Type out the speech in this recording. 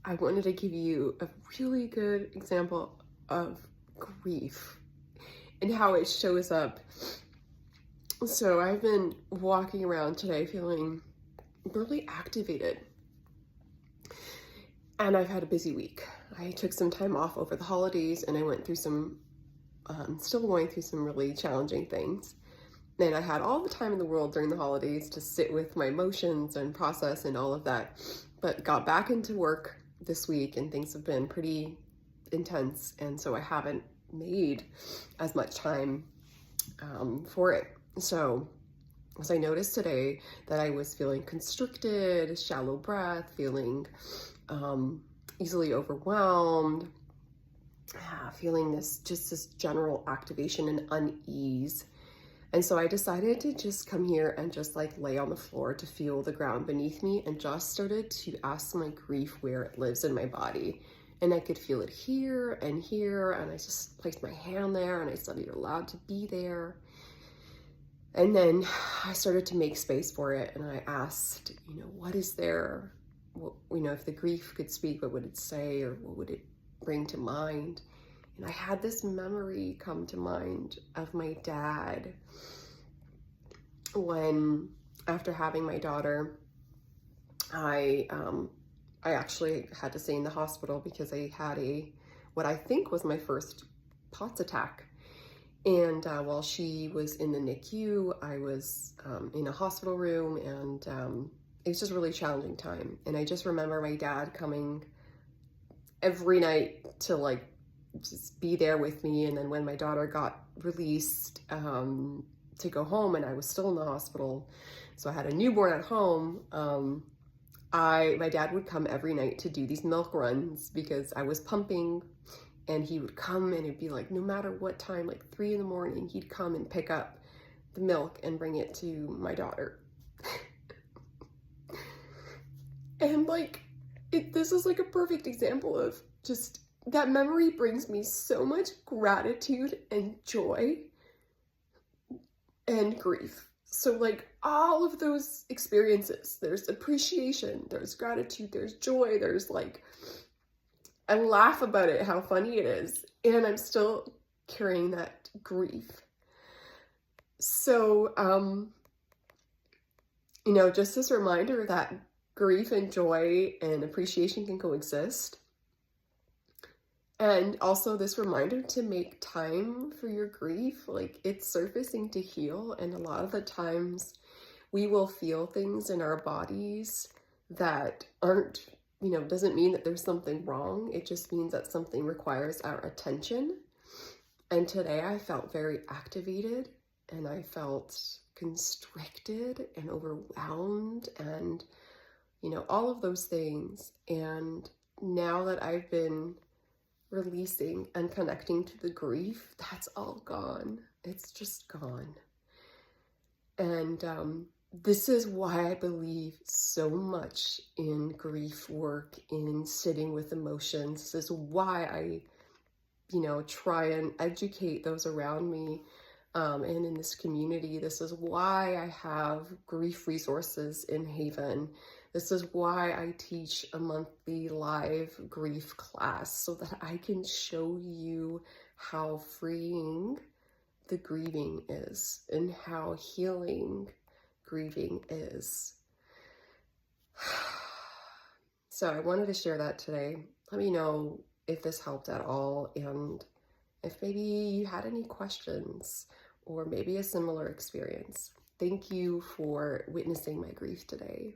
I wanted to give you a really good example of grief and how it shows up. So I've been walking around today feeling really activated, and I've had a busy week. I took some time off over the holidays and I went through still going through some really challenging things. And I had all the time in the world during the holidays to sit with my emotions and process and all of that, but got back into work this week and things have been pretty intense. And so I haven't made as much time for it. So as I noticed today that I was feeling constricted, shallow breath, feeling easily overwhelmed, feeling this general activation and unease. And so I decided to just come here and just like lay on the floor to feel the ground beneath me, and just started to ask my grief where it lives in my body. And I could feel it here, and I just placed my hand there and I said, "You're allowed to be there." And then I started to make space for it, and I asked, what is there? If the grief could speak, what would it say, or what would it bring to mind? And I had this memory come to mind of my dad when, after having my daughter, I actually had to stay in the hospital because I had what I think was my first POTS attack. And while she was in the NICU, I was in a hospital room, and it was just a really challenging time. And I just remember my dad coming every night to just be there with me. And then when my daughter got released to go home, and I was still in the hospital, so I had a newborn at home, my dad would come every night to do these milk runs because I was pumping. And he would come, and it'd be like, no matter what time, like 3 a.m, he'd come and pick up the milk and bring it to my daughter. And this is like a perfect example of just that memory brings me so much gratitude and joy and grief. So all of those experiences, there's appreciation, there's gratitude, there's joy, there's I laugh about it, how funny it is, and I'm still carrying that grief. So, just this reminder that grief and joy and appreciation can coexist. And also this reminder to make time for your grief. It's surfacing to heal, and a lot of the times we will feel things in our bodies that aren't, doesn't mean that there's something wrong. It just means that something requires our attention. And today I felt very activated, and I felt constricted and overwhelmed, and, all of those things. And now that I've been releasing and connecting to the grief, that's all gone. It's just gone. And, this is why I believe so much in grief work, in sitting with emotions. This is why I, try and educate those around me and in this community. This is why I have grief resources in Haven. This is why I teach a monthly live grief class, so that I can show you how freeing the grieving is and how healing grieving is. So I wanted to share that today. Let me know if this helped at all, and if maybe you had any questions or maybe a similar experience. Thank you for witnessing my grief today.